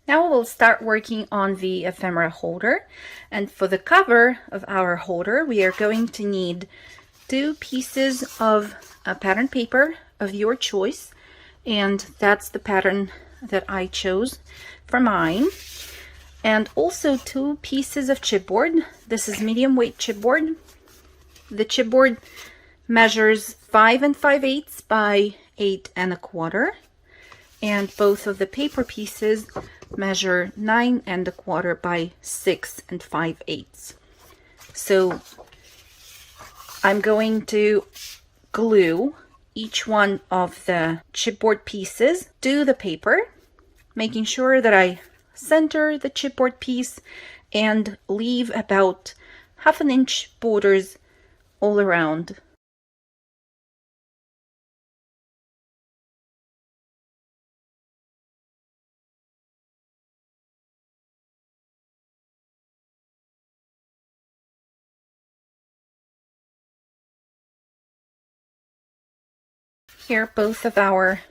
Now we'll start working on the ephemera holder, and for the cover of our holder we are going to need 2 pieces of pattern paper of your choice, and that's the pattern that I chose for mine, and also 2 pieces of chipboard. This is medium weight chipboard. The chipboard measures 5 5/8 by 8 1/4, and both of the paper pieces measure 9 1/4 by 6 5/8. So I'm going to glue each one of the chipboard pieces to the paper, making sure that I center the chipboard piece and leave about 1/2 inch borders all around. Here, both of our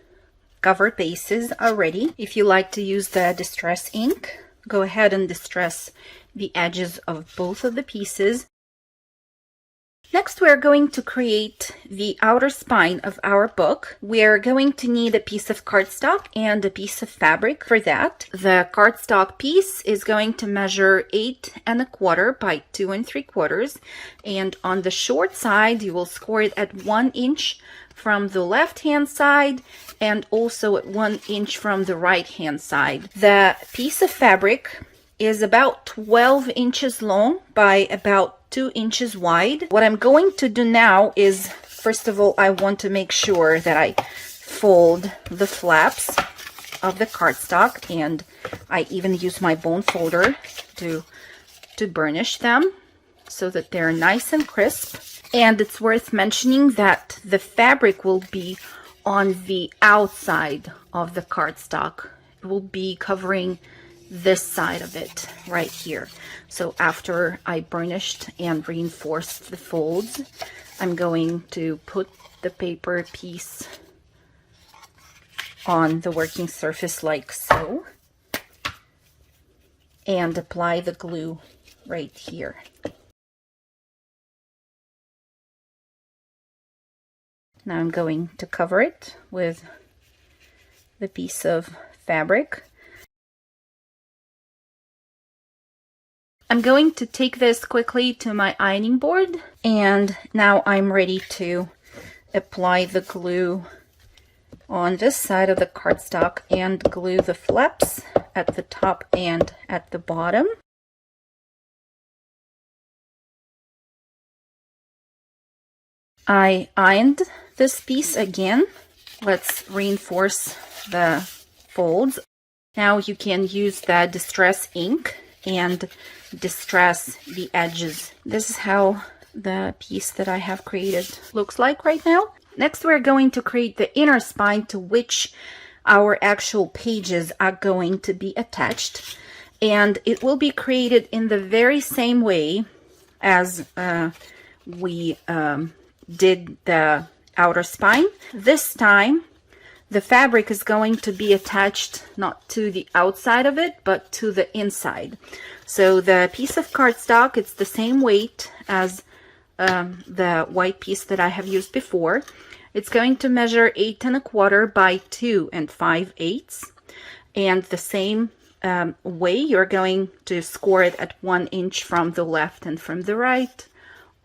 cover bases are ready. If you like to use the distress ink, go ahead and distress the edges of both of the pieces. Next, we're going to create the outer spine of our book. We're going to need a piece of cardstock and a piece of fabric for that. The cardstock piece is going to measure 8 1/4 by 2 3/4, and on the short side you will score it at 1 inch from the left hand side and also at 1 inch from the right hand side. The piece of fabric is about 12 inches long by about 2 inches wide. What I'm going to do now is, first of all, I want to make sure that I fold the flaps of the cardstock, and I even use my bone folder to burnish them so that they're nice and crisp. And it's worth mentioning that the fabric will be on the outside of the cardstock. It will be covering this side of it right here. So after I burnished and reinforced the folds, I'm going to put the paper piece on the working surface like so, and apply the glue right here. Now I'm going to cover it with the piece of fabric. I'm going to take this quickly to my ironing board, and now I'm ready to apply the glue on this side of the cardstock and glue the flaps at the top and at the bottom. I ironed this piece again. Let's reinforce the folds. Now you can use the distress ink and distress the edges. This is how the piece that I have created looks like right now. Next, we're going to create the inner spine to which our actual pages are going to be attached, and it will be created in the very same way as we did the outer spine. This time the fabric is going to be attached not to the outside of it but to the inside. So the piece of cardstock, it's the same weight as the white piece that I have used before. It's going to measure 8 1/4 by 2 5/8, and the same way you're going to score it at 1 inch from the left and from the right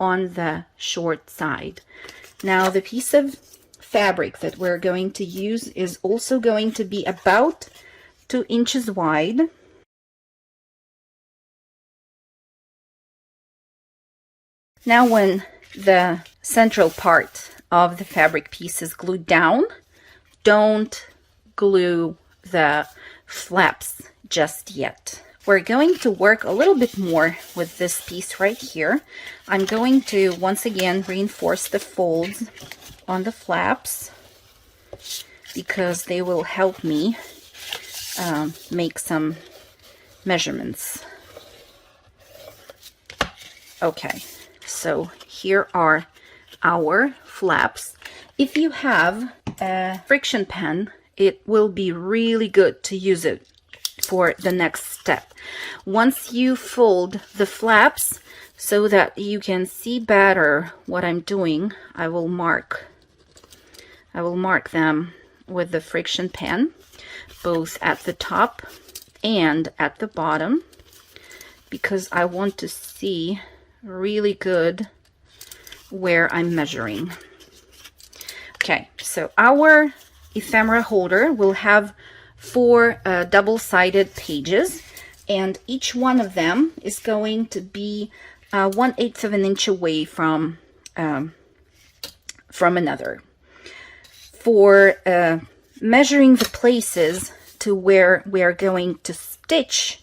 on the short side. Now the piece of fabric that we're going to use is also going to be about 2 inches wide. Now when the central part of the fabric piece is glued down, don't glue the flaps just yet. We're going to work a little bit more with this piece right here. I'm going to once again reinforce the folds on the flaps because they will help me make some measurements. Okay, so here are our flaps. If you have a friction pen, it will be really good to use it for the next step. Once you fold the flaps so that you can see better what I'm doing, I will mark them with the friction pen, both at the top and at the bottom, because I want to see really good where I'm measuring. Okay, so our ephemera holder will have 4 double-sided pages, and each one of them is going to be 1/8 of an inch away from another. For measuring the places to where we are going to stitch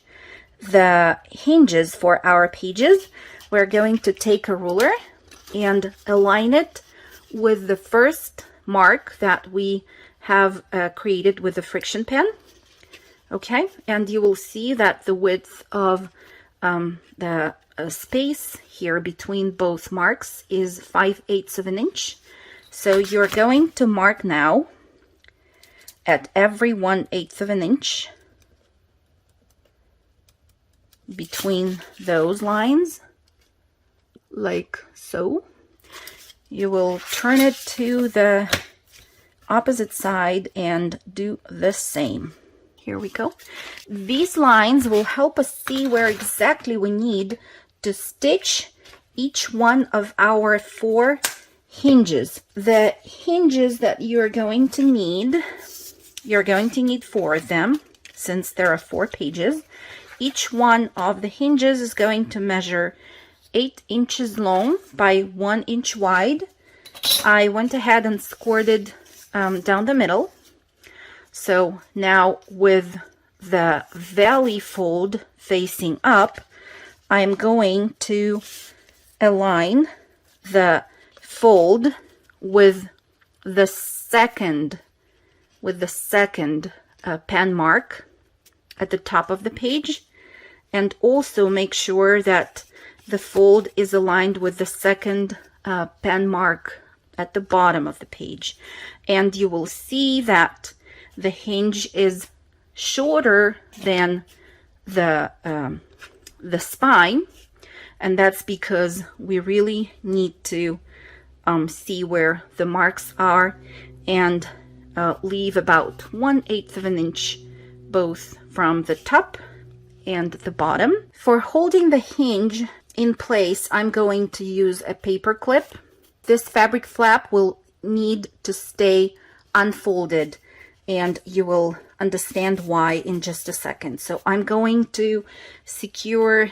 the hinges for our pages, we're going to take a ruler and align it with the first mark that we have created with the friction pen. Okay, and you will see that the width of the space here between both marks is 5/8 of an inch. So you're going to mark now at every 1/8 of an inch between those lines, like so. You will turn it to the opposite side and do the same. Here we go. These lines will help us see where exactly we need to stitch each one of our 4 hinges. The hinges that you're going to need 4 of them, since there are 4 pages. Each one of the hinges is going to measure 8 inches long by 1 inch wide. I went ahead and scored it down the middle. So now with the valley fold facing up, I'm going to align the fold with the second pen mark at the top of the page, and also make sure that the fold is aligned with the second pen mark at the bottom of the page. And you will see that the hinge is shorter than the spine, and that's because we really need to see where the marks are and leave about 1/8 of an inch both from the top and the bottom. For holding the hinge in place, I'm going to use a paper clip. This fabric flap will need to stay unfolded, and you will understand why in just a second. So I'm going to secure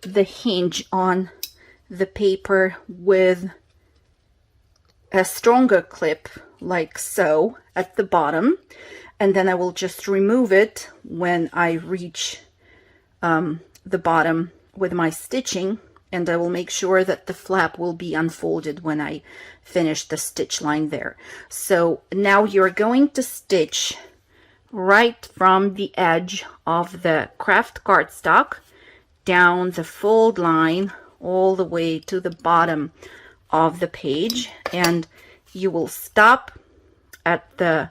the hinge on the paper with a stronger clip, like so, at the bottom, and then I will just remove it when I reach the bottom with my stitching, and I will make sure that the flap will be unfolded when I finish the stitch line there. So now you're going to stitch right from the edge of the craft cardstock down the fold line all the way to the bottom of the page, and you will stop at the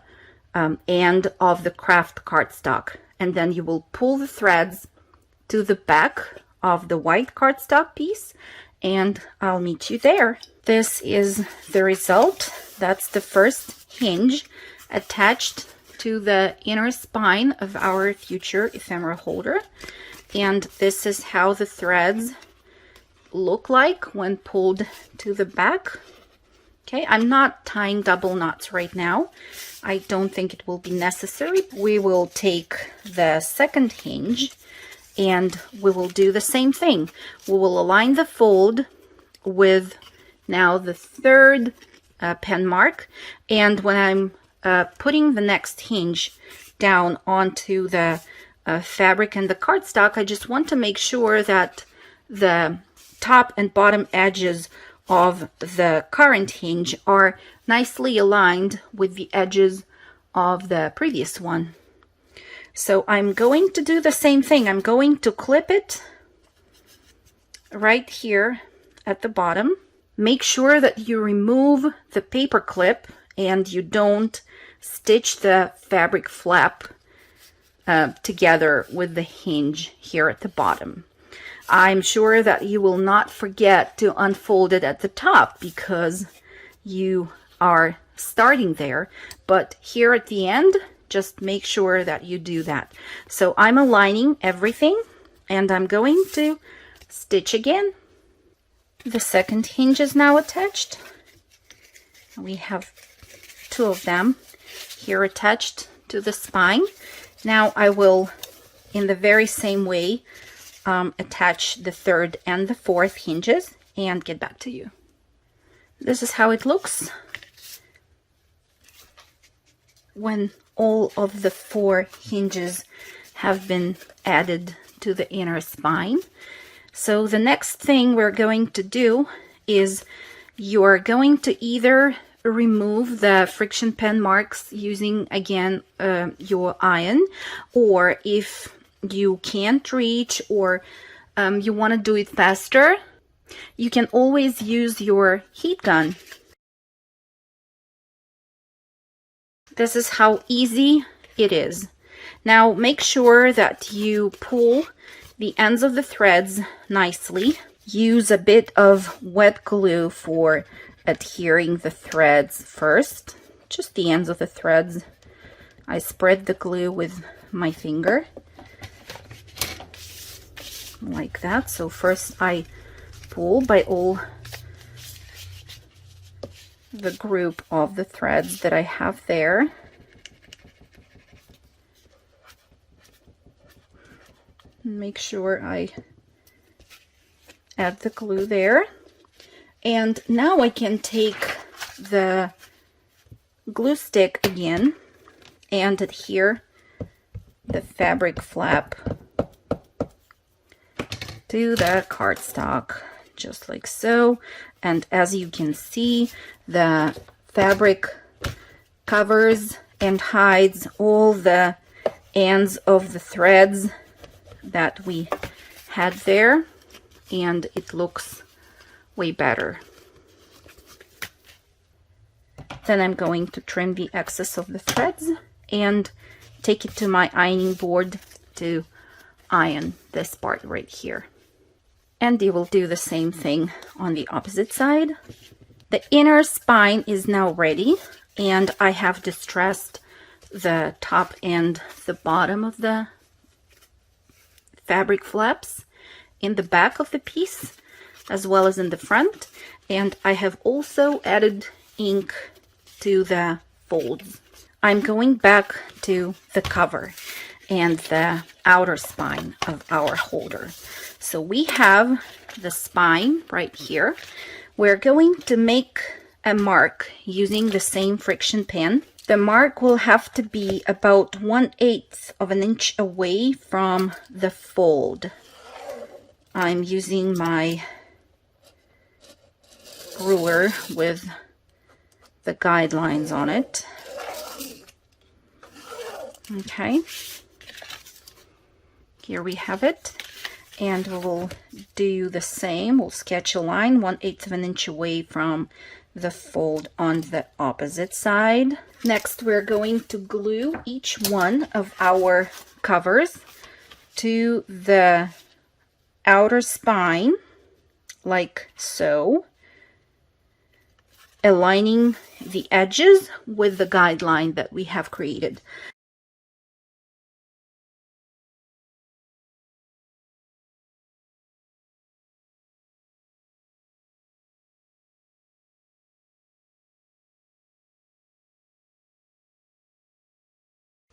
end of the craft cardstock, and then you will pull the threads to the back of the white cardstock piece, and I'll meet you there. This is the result. That's the first hinge attached to the inner spine of our future ephemera holder, and this is how the threads look like when pulled to the back. Okay, I'm not tying double knots right now. I don't think it will be necessary. We will take the second hinge and we will do the same thing. We will align the fold with now the third pen mark, and when I'm putting the next hinge down onto the fabric and the cardstock, I just want to make sure that the top and bottom edges of the current hinge are nicely aligned with the edges of the previous one. So I'm going to do the same thing. I'm going to clip it right here at the bottom. Make sure that you remove the paper clip and you don't stitch the fabric flap together with the hinge here at the bottom. I'm sure that you will not forget to unfold it at the top because you are starting there, but here at the end, just make sure that you do that. So I'm aligning everything and I'm going to stitch again. The second hinge is now attached. We have two of them here attached to the spine. Now I will, in the very same way, attach the third and the fourth hinges and get back to you. This is how it looks when all of the 4 hinges have been added to the inner spine. So the next thing we're going to do is you're going to either remove the friction pen marks using again your iron, or if you can't reach or you want to do it faster, you can always use your heat gun. This is how easy it is. Now make sure that you pull the ends of the threads nicely. Use a bit of wet glue for adhering the threads first, just the ends of the threads. I spread the glue with my finger like that. So first I pull by all the group of the threads that I have there. Make sure I add the glue there. And now I can take the glue stick again and adhere the fabric flap to the cardstock, just like so. And as you can see, the fabric covers and hides all the ends of the threads that we had there, and it looks way better. Then I'm going to trim the excess of the threads and take it to my ironing board to iron this part right here. And you will do the same thing on the opposite side. The inner spine is now ready, and I have distressed the top and the bottom of the fabric flaps in the back of the piece as well as in the front, and I have also added ink to the folds. I'm going back to the cover and the outer spine of our holder. So we have the spine right here. We're going to make a mark using the same friction pen. The mark will have to be about 1/8 of an inch away from the fold. I'm using my ruler with the guidelines on it. Okay, here we have it, and we'll do the same. We'll sketch a line 1/8 of an inch away from the fold on the opposite side. Next, we're going to glue each one of our covers to the outer spine like so, aligning the edges with the guideline that we have created.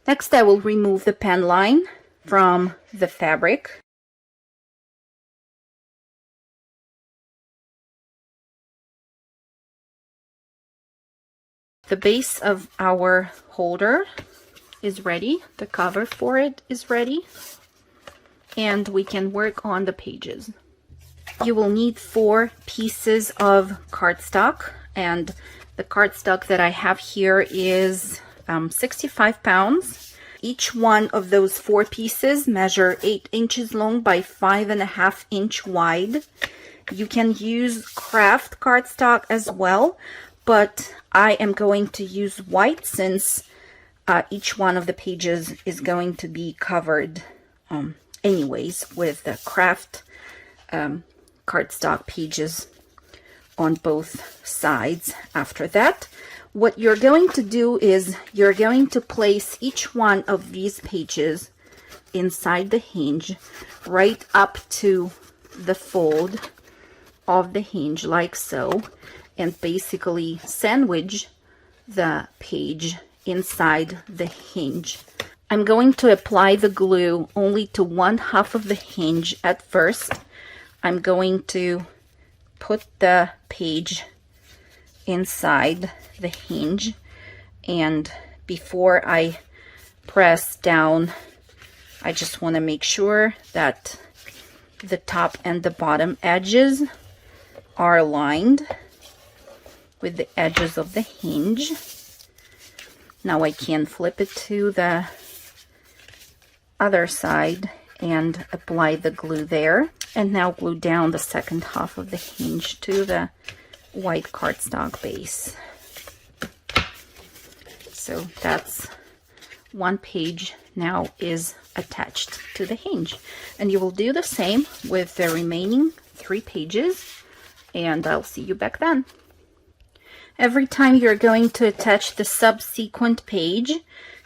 Next, I will remove the pen line from the fabric. The base of our holder is ready. The cover for it is ready. And we can work on the pages. You will need 4 pieces of cardstock, and the cardstock that I have here is 65 pounds. Each one of those 4 pieces measure 8 inches long by 5.5 inch wide. You can use craft cardstock as well, but I am going to use white since each one of the pages is going to be covered anyways with the craft cardstock pages on both sides. After that, what you're going to do is you're going to place each one of these pages inside the hinge right up to the fold of the hinge, like so, and basically sandwich the page inside the hinge. I'm going to apply the glue only to one half of the hinge at first. I'm going to put the page inside the hinge, and before I press down, I just want to make sure that the top and the bottom edges are aligned with the edges of the hinge. Now I can flip it to the other side and apply the glue there, and now glue down the second half of the hinge to the white cardstock base. So that's one page now is attached to the hinge, and you will do the same with the remaining 3 pages, and I'll see you back then. Every time you're going to attach the subsequent page,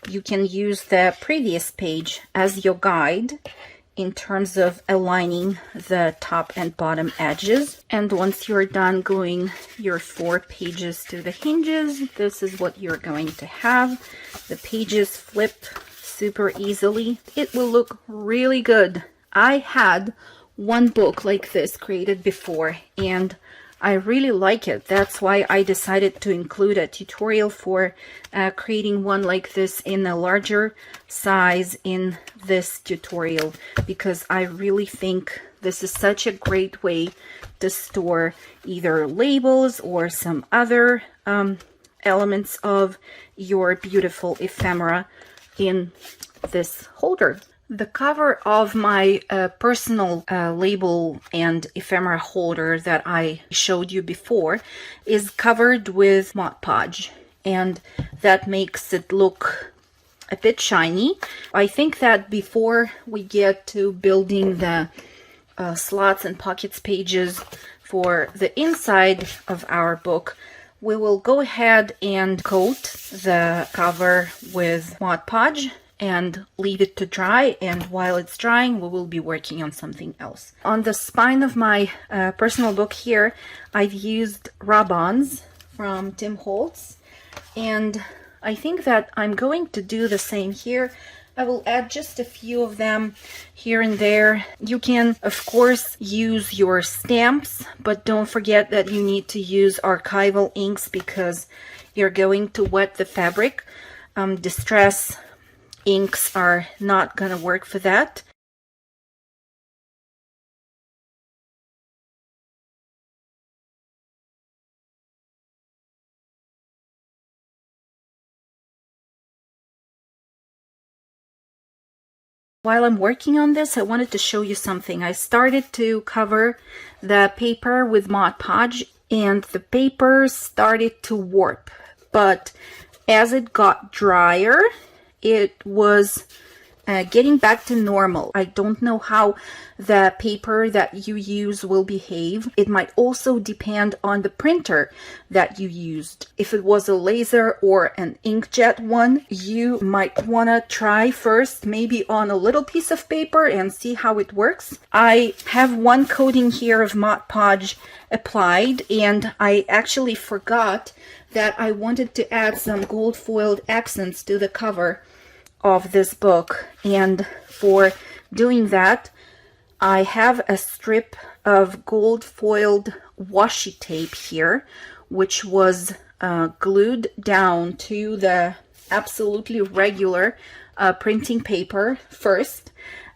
you can use the previous page as your guide in terms of aligning the top and bottom edges. And once you're done gluing your 4 pages to the hinges, this is what you're going to have. The pages flip super easily. It will look really good. I had one book like this created before, and I really like it. That's why I decided to include a tutorial for creating one like this in a larger size in this tutorial, because I really think this is such a great way to store either labels or some other elements of your beautiful ephemera in this holder. The cover of my personal label and ephemera holder that I showed you before is covered with Mod Podge, and that makes it look a bit shiny. I think that before we get to building the slots and pockets pages for the inside of our book, we will go ahead and coat the cover with Mod Podge and leave it to dry, and while it's drying we will be working on something else. On the spine of my personal book here, I've used rub-ons from Tim Holtz, and I think that I'm going to do the same here. I will add just a few of them here and there. You can of course use your stamps, but don't forget that you need to use archival inks because you're going to wet the fabric. Distress inks are not gonna work for that. While I'm working on this, I wanted to show you something. I started to cover the paper with Mod Podge, and the paper started to warp, but as it got drier, it was getting back to normal. I don't know how the paper that you use will behave. It might also depend on the printer that you used. If it was a laser or an inkjet one, you might want to try first maybe on a little piece of paper and see how it works. I have one coating here of Mod Podge applied, and I actually forgot that I wanted to add some gold foiled accents to the cover of this book, and for doing that I have a strip of gold foiled washi tape here, which was glued down to the absolutely regular printing paper first,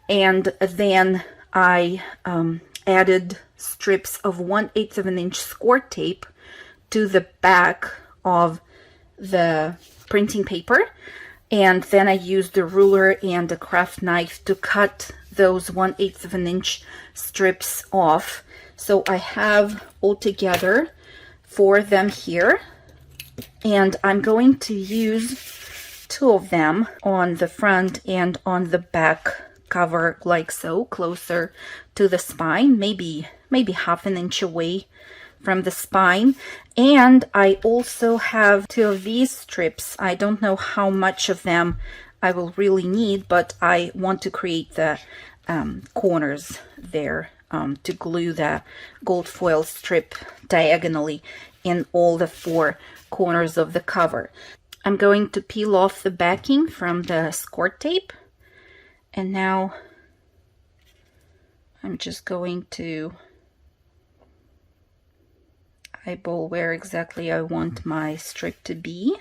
and then I added strips of 1/8 of an inch score tape to the back of the printing paper, and then I used a ruler and a craft knife to cut those 1/8 of an inch strips off. So I have altogether 4 of them here, and I'm going to use two of them on the front and on the back cover, like so, closer to the spine, maybe half an inch away from the spine. And I also have two of these strips. I don't know how much of them I will really need, but I want to create the corners there to glue the gold foil strip diagonally in all the four corners of the cover. I'm going to peel off the backing from the score tape, and now I'm just going to eyeball where exactly I want my strip to be,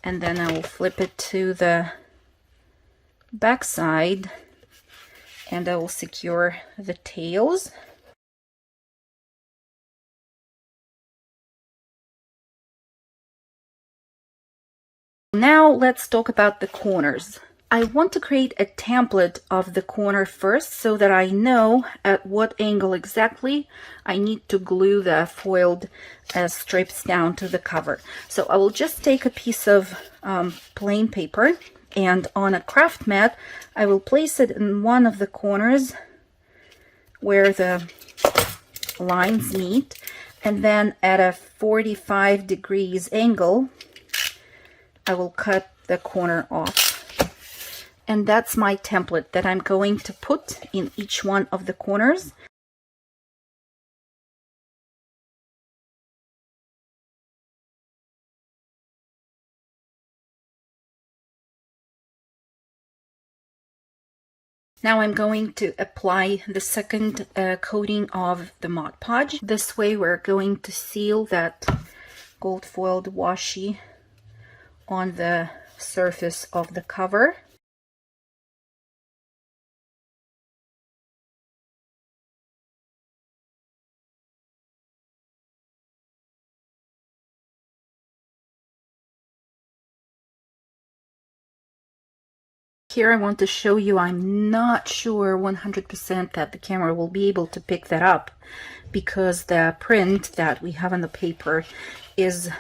and then I will flip it to the back side and I will secure the tails. Now let's talk about the corners. I want to create a template of the corner first so that I know at what angle exactly I need to glue the foiled strips down to the cover. So I will just take a piece of plain paper, and on a craft mat I will place it in one of the corners where the lines meet, and then at a 45 degrees angle I will cut the corner off. And that's my template that I'm going to put in each one of the corners. Now I'm going to apply the second coating of the Mod Podge. This way we're going to seal that gold foiled washi on the surface of the cover. Here I want to show you, I'm not sure 100% that the camera will be able to pick that up because the print that we have on the paper is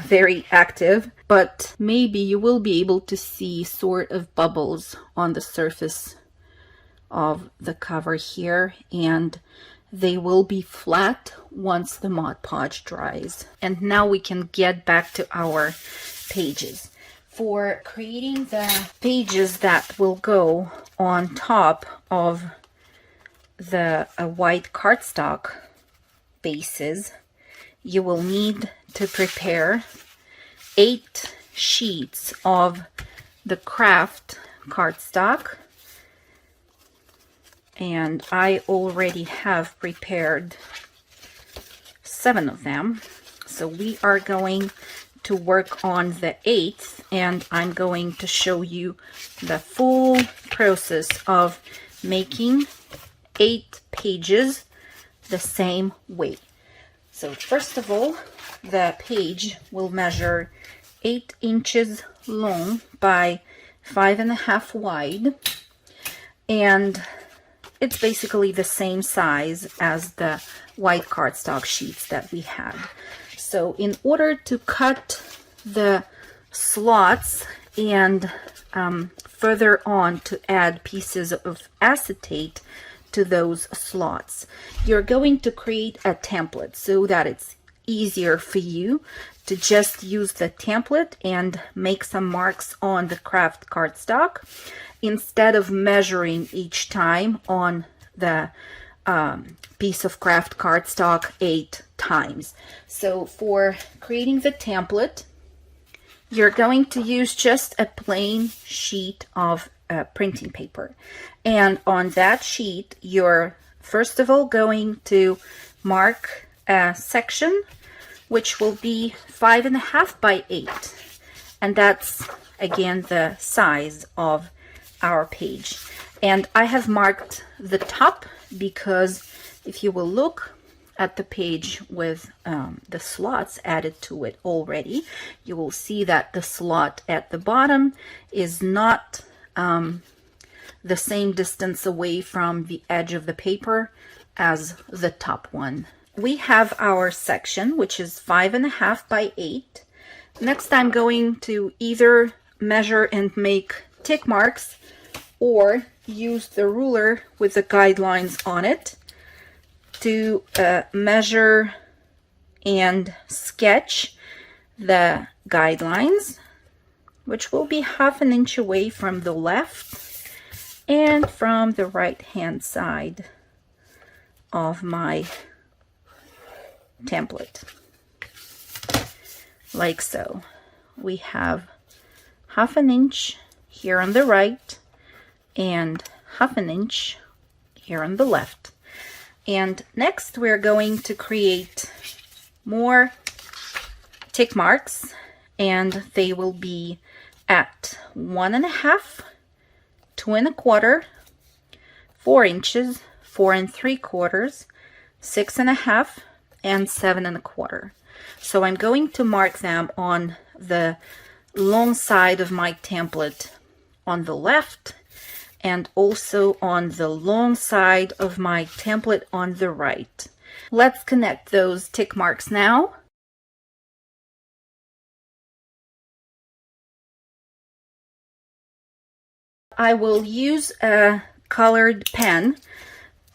very active, but maybe you will be able to see sort of bubbles on the surface of the cover here, and they will be flat once the Mod Podge dries. And now we can get back to our pages. For creating the pages that will go on top of the white cardstock bases, you will need to prepare 8 sheets of the craft cardstock, and I already have prepared 7 of them. So we are going to work on the 8th, and I'm going to show you the full process of making 8 pages the same way. So first of all, the page will measure 8 inches long by 5.5 wide, and it's basically the same size as the white cardstock sheets that we had. So in order to cut the slots and further on to add pieces of acetate to those slots, you're going to create a template so that it's easier for you to just use the template and make some marks on the craft cardstock instead of measuring each time on the piece of craft cardstock 8 times. So for creating the template, you're going to use just a plain sheet of printing paper, and on that sheet you're first of all going to mark a section which will be 5.5 by 8, and that's again the size of our page. And I have marked the top because if you will look at the page with the slots added to it already, you will see that the slot at the bottom is not the same distance away from the edge of the paper as the top one. We have our section, which is 5.5 by 8, Next, I'm going to either measure and make tick marks or use the ruler with the guidelines on it to measure and sketch the guidelines, which will be 1/2 inch away from the left and from the right hand side of my template, like so. We have 1/2 inch here on the right and 1/2 inch here on the left. And next we're going to create more tick marks, and they will be at 1.5, 2 1/4, 4 inches, 4 3/4, 6 1/2, and 7 1/4. So I'm going to mark them on the long side of my template on the left, and also on the long side of my template on the right. Let's connect those tick marks now. I will use a colored pen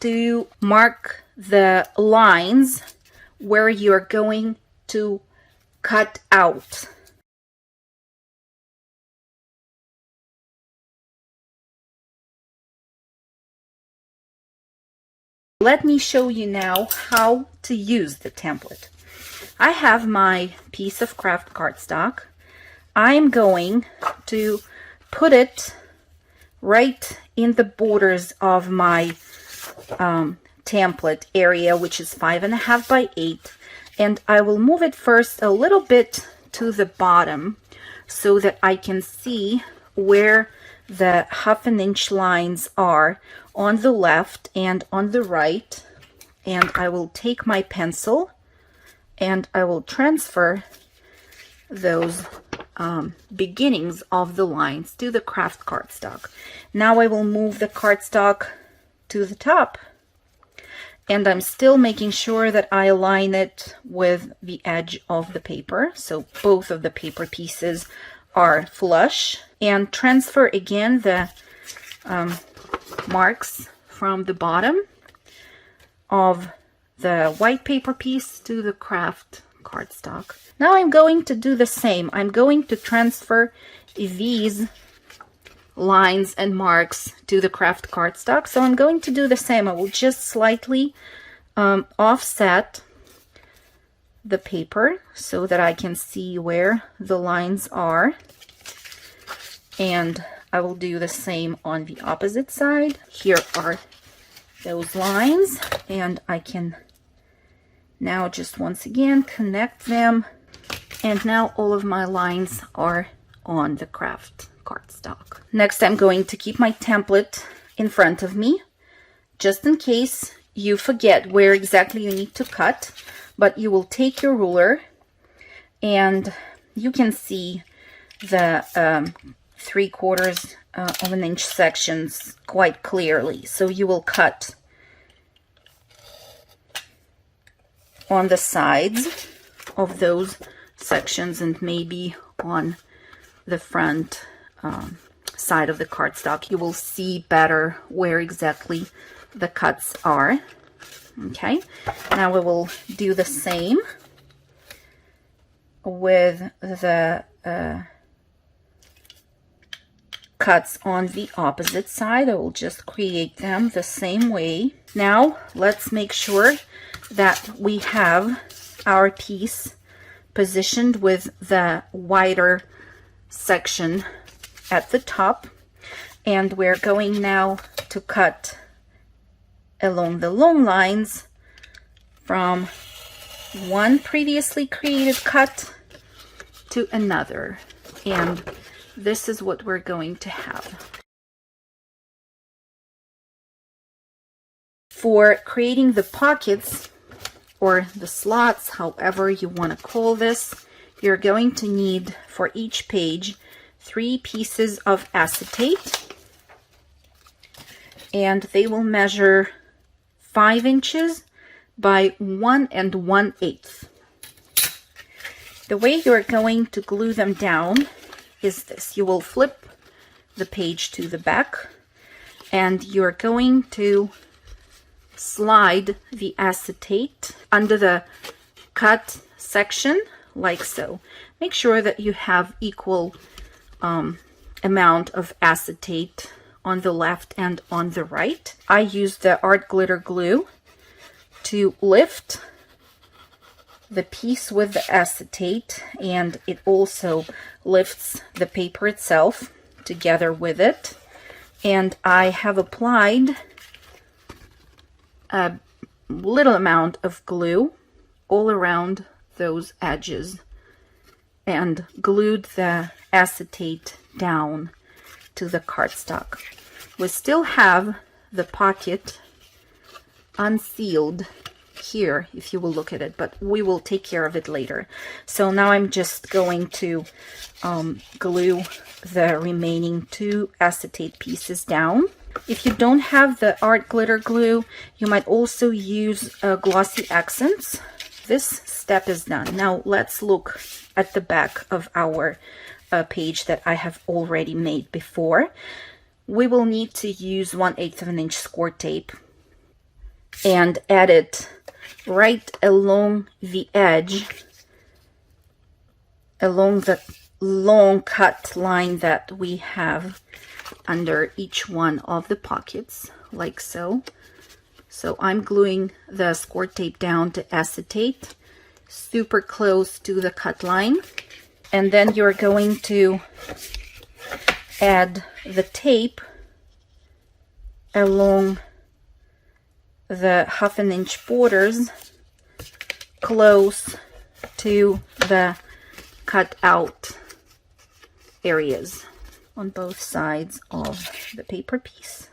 to mark the lines where you're going to cut out. Let me show you now how to use the template. I have my piece of craft cardstock. I'm going to put it right in the borders of my template area, which is 5.5 by 8, and I will move it first a little bit to the bottom so that I can see where the 1/2 inch lines are on the left and on the right. And I will take my pencil and I will transfer those beginnings of the lines to the craft cardstock. Now I will move the cardstock to the top, and I'm still making sure that I align it with the edge of the paper, so both of the paper pieces are flush, and transfer again the marks from the bottom of the white paper piece to the craft cardstock. Now I'm going to do the same. I'm going to transfer these lines and marks to the craft cardstock. So I'm going to do the same. I will just slightly offset the paper so that I can see where the lines are. And I will do the same on the opposite side. Here are those lines, and I can now just once again connect them. And now all of my lines are on the craft cardstock. Next, I'm going to keep my template in front of me, just in case you forget where exactly you need to cut. But you will take your ruler, and you can see the 3/4 of an inch sections quite clearly. So you will cut on the sides of those sections and maybe on the front side of the cardstock. You will see better where exactly the cuts are. Okay, now we will do the same with the cuts on the opposite side. I will just create them the same way. Now let's make sure that we have our piece positioned with the wider section at the top, and we're going now to cut along the long lines from one previously created cut to another, and this is what we're going to have. For creating the pockets or the slots, however you want to call this, you're going to need for each page 3 pieces of acetate, and they will measure 5 inches by 1 1/8. The way you're going to glue them down is this. You will flip the page to the back and you're going to slide the acetate under the cut section like so. Make sure that you have equal amount of acetate on the left and on the right. I use the art glitter glue to lift the piece with the acetate, and it also lifts the paper itself together with it. And I have applied a little amount of glue all around those edges and glued the acetate down to the cardstock. We still have the pocket unsealed here, if you will look at it, but we will take care of it later. So now I'm just going to glue the remaining 2 acetate pieces down. If you don't have the art glitter glue, you might also use glossy accents. This step is done. Now let's look at the back of our page that I have already made before. We will need to use 1/8 of an inch score tape and add it right along the edge, along the long cut line that we have under each one of the pockets, like so. So I'm gluing the score tape down to acetate, super close to the cut line. And then you're going to add the tape along the 1/2 inch borders close to the cut out areas on both sides of the paper piece.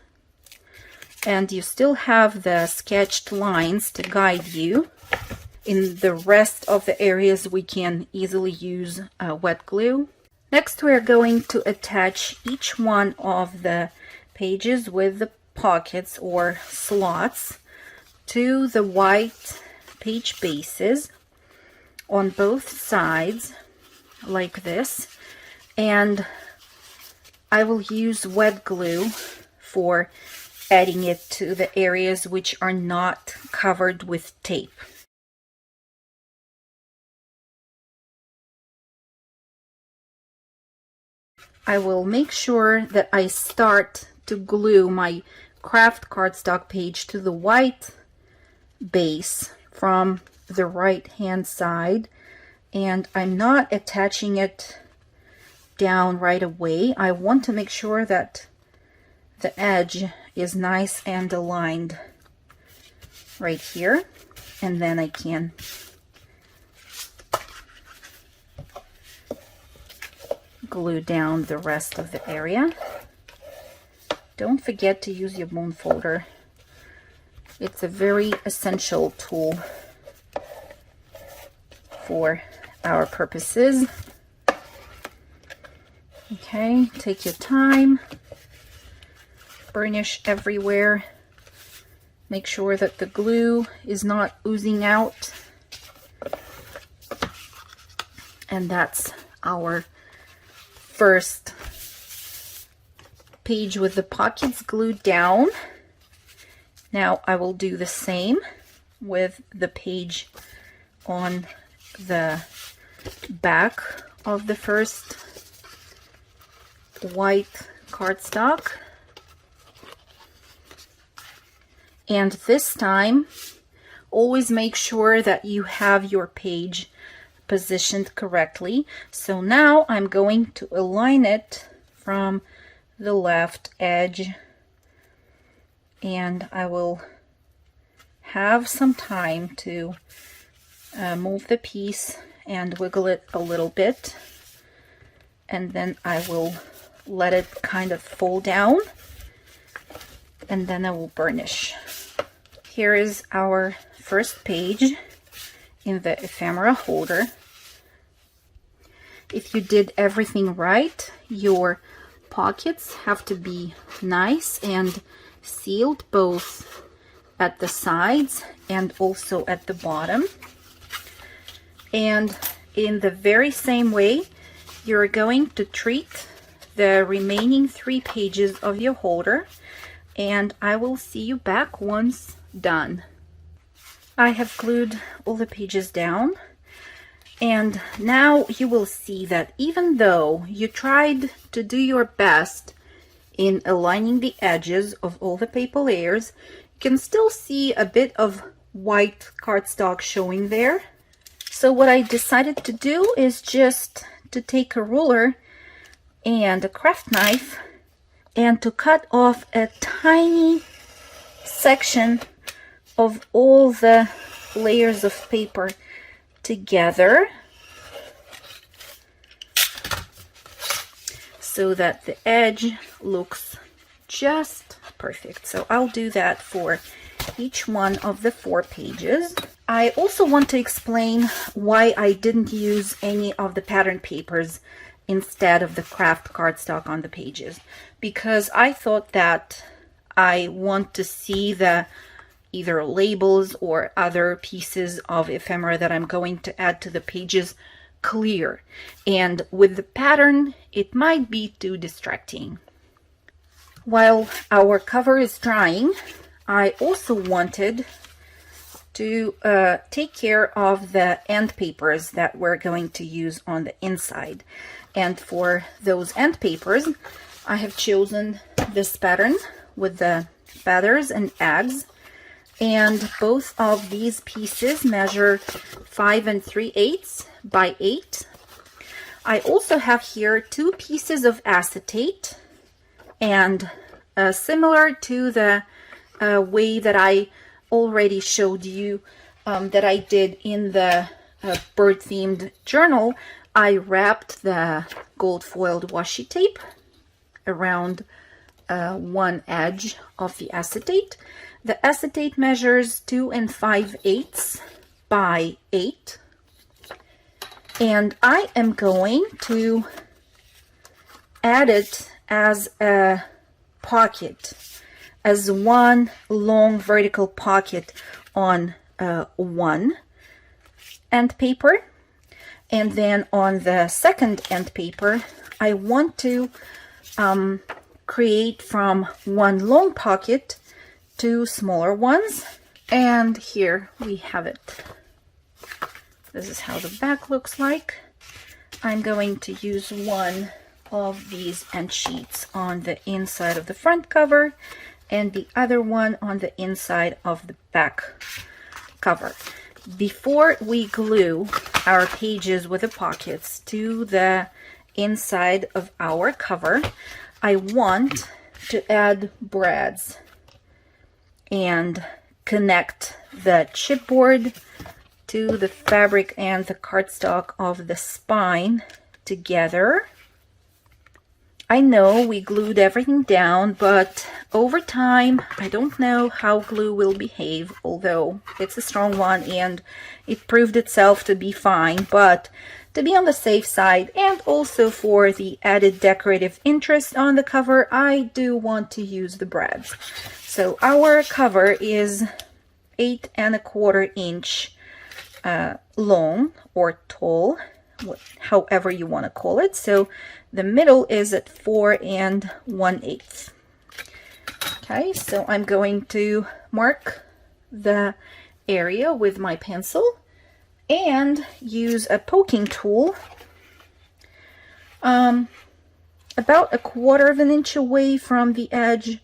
And you still have the sketched lines to guide you. In the rest of the areas we can easily use wet glue. Next we're going to attach each one of the pages with the pockets or slots to the white page bases on both sides like this, and I will use wet glue for adding it to the areas which are not covered with tape. I will make sure that I start to glue my craft cardstock page to the white base from the right hand side, and I'm not attaching it down right away. I want to make sure that the edge is nice and aligned right here, and then I can glue down the rest of the area. Don't forget to use your bone folder. It's a very essential tool for our purposes. Okay, take your time, burnish everywhere, make sure that the glue is not oozing out, and that's our first page with the pockets glued down. Now I will do the same with the page on the back of the first white cardstock. And this time, always make sure that you have your page positioned correctly. So now I'm going to align it from the left edge, and I will have some time to move the piece and wiggle it a little bit, and then I will let it kind of fall down, and then I will burnish. Here is our first page in the ephemera holder. If you did everything right, your pockets have to be nice and sealed both at the sides and also at the bottom. And in the very same way, you're going to treat the remaining 3 pages of your holder, and I will see you back once done. I have glued all the pages down, and now you will see that even though you tried to do your best in aligning the edges of all the paper layers, you can still see a bit of white cardstock showing there. So what I decided to do is just to take a ruler and a craft knife and to cut off a tiny section of all the layers of paper together so that the edge looks just perfect. So I'll do that for each one of the 4 pages. I also want to explain why I didn't use any of the pattern papers instead of the craft cardstock on the pages, because I thought that I want to see the either labels or other pieces of ephemera that I'm going to add to the pages clear, and with the pattern it might be too distracting. While our cover is drying, I also wanted to take care of the end papers that we're going to use on the inside. And for those end papers, I have chosen this pattern with the feathers and eggs. And both of these pieces measure 5 3/8 by 8. I also have here 2 pieces of acetate, and similar to the way that I already showed you that I did in the bird themed journal, I wrapped the gold foiled washi tape around one edge of the acetate. The acetate measures 2 5/8 by 8, and I am going to add it as a pocket, as one long vertical pocket on one end paper, and then on the second end paper I want to create from one long pocket 2 smaller ones, and here we have it. This is how the back looks like. I'm going to use one of these end sheets on the inside of the front cover and the other one on the inside of the back cover. Before we glue our pages with the pockets to the inside of our cover, I want to add brads and connect the chipboard to the fabric and the cardstock of the spine together. I know we glued everything down, but over time, I don't know how glue will behave, although it's a strong one and it proved itself to be fine. But to be on the safe side, and also for the added decorative interest on the cover, I do want to use the brads. So our cover is 8 1/4 inch long or tall, however you want to call it. So the middle is at 4 1/8. Okay, so I'm going to mark the area with my pencil and use a poking tool about 1/4 inch away from the edge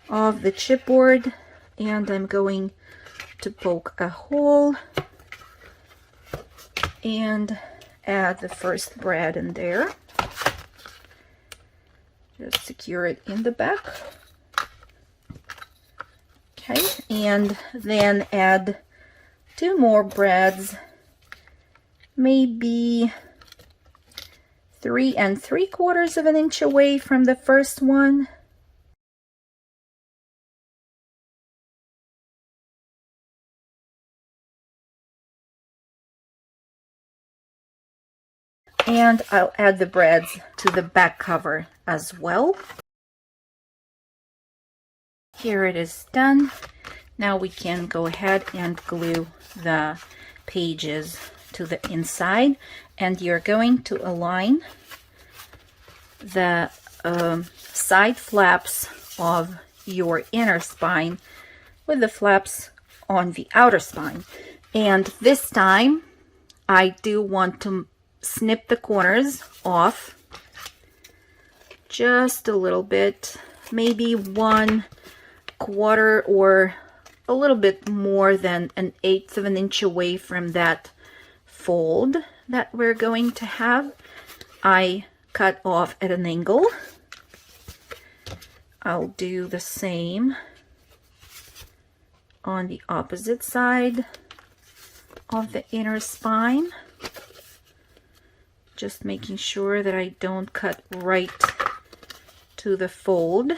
of the chipboard, and I'm going to poke a hole and add the first brad in there. Just secure it in the back. Okay, and then add 2 more brads, maybe 3 3/4 inch away from the first one. And I'll add the brads to the back cover as well. Here it is done. Now we can go ahead and glue the pages to the inside, and you're going to align the side flaps of your inner spine with the flaps on the outer spine. And this time I do want to snip the corners off just a little bit, maybe 1/4 or a little bit more than 1/8 of an inch away from that fold that we're going to have. I cut off at an angle. I'll do the same on the opposite side of the inner spine, just making sure that I don't cut right to the fold.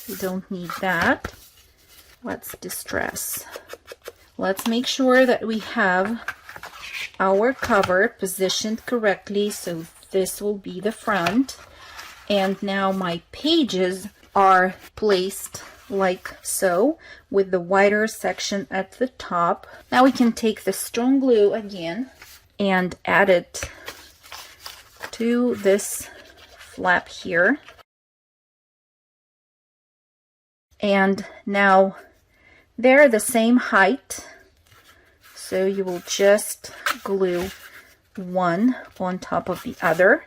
We don't need that. Let's distress. Let's make sure that we have our cover positioned correctly, so this will be the front. And now my pages are placed like so, with the wider section at the top. Now we can take the strong glue again and add it to this flap here. And now they're the same height, so you will just glue one on top of the other.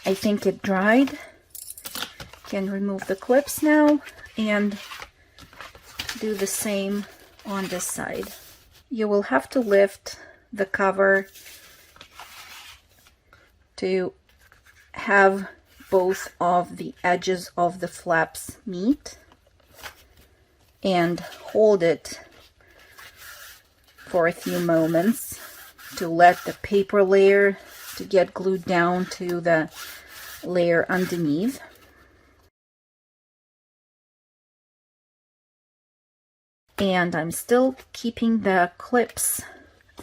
I think it dried. Can remove the clips now and do the same on this side. You will have to lift the cover to have both of the edges of the flaps meet, and hold it for a few moments to let the paper layer to get glued down to the layer underneath. And I'm still keeping the clips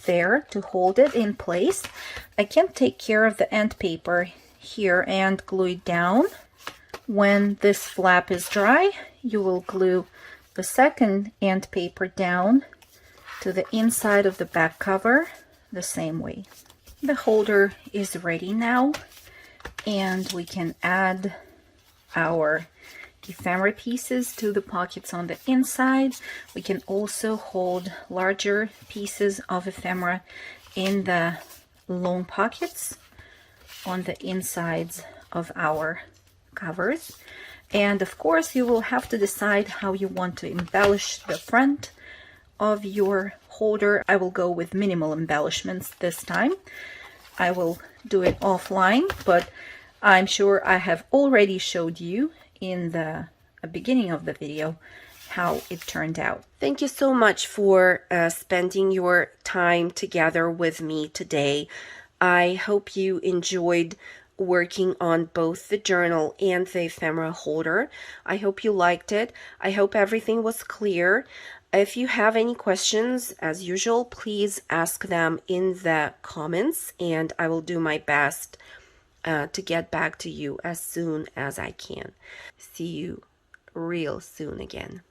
there to hold it in place. I can take care of the end paper here and glue it down. When this flap is dry, you will glue the second end paper down to the inside of the back cover the same way. The holder is ready now, and we can add our ephemera pieces to the pockets on the inside. We can also hold larger pieces of ephemera in the long pockets on the insides of our covers. And of course, you will have to decide how you want to embellish the front of your holder. I will go with minimal embellishments this time. I will do it offline, but I'm sure I have already showed you in the beginning of the video how it turned out. Thank you so much for spending your time together with me today. I hope you enjoyed working on both the journal and the ephemera holder. I hope you liked it. I hope everything was clear. If you have any questions, as usual, please ask them in the comments, and I will do my best to get back to you as soon as I can. See you real soon again.